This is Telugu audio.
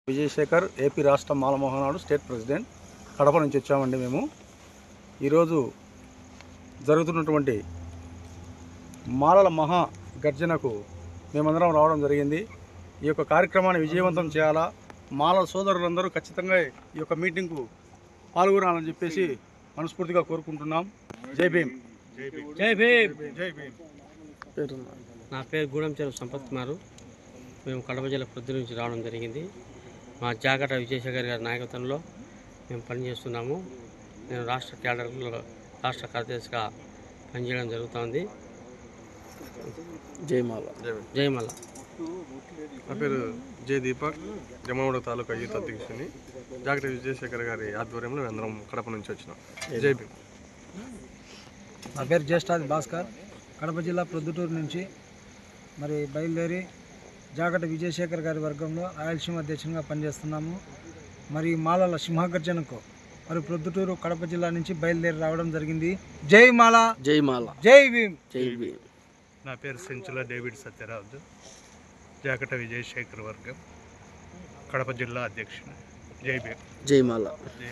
విజయశేఖర్ ఏపీ రాష్ట్ర మాల మహానాడు స్టేట్ ప్రెసిడెంట్ కడప నుంచి వచ్చామండి. మేము ఈరోజు జరుగుతున్నటువంటి మాలల మహా గర్జనకు మేమందరం రావడం జరిగింది. ఈ యొక్క కార్యక్రమాన్ని విజయవంతం చేయాలా, మాలల సోదరులందరూ ఖచ్చితంగా ఈ యొక్క మీటింగ్కు పాల్గొనాలని చెప్పేసి మనస్ఫూర్తిగా కోరుకుంటున్నాం. జై భీమ్. జై భీమ్. జై భీమ్. నా పేరు గూడెంచెరువు సంపత్ కుమారు. మేము కడప జిల్లా ప్రొద్దు నుంచి రావడం జరిగింది. మా జాగట విజయశేఖర్ గారి నాయకత్వంలో మేము పనిచేస్తున్నాము. నేను రాష్ట్ర క్యాడర్లో రాష్ట్ర కార్యదర్శిగా పనిచేయడం జరుగుతుంది. జయమాల. జయమాల. నా పేరు జే దీపక్, జమ్మగూడ తాలూకా యూత్ అధ్యక్షుని. జాగట విజయశేఖర్ గారి ఆధ్వర్యంలో అందరం కడప నుంచి వచ్చినాం. జై భీమ్. నా పేరు జ్యేష్ఠాది భాస్కర్, కడప జిల్లా ప్రొద్దుటూరు నుంచి మరి బయలుదేరి జాగట విజయశేఖర్ గారి వర్గంలో రాయలసీమ అధ్యక్షునిగా పనిచేస్తున్నాము. మరి మాలల సింహగర్జనకు మరి ప్రొద్దుటూరు కడప జిల్లా నుంచి బయలుదేరి రావడం జరిగింది. జై మాల. జయమాల. జై భీమ్. జై భీమ్. నా పేరు సెంచుల డేవిడ్ సత్యరాజు, జాగట విజయశేఖర్ వర్గం, కడప జిల్లా అధ్యక్షుడు. జై భీమ్. జయమాల. జై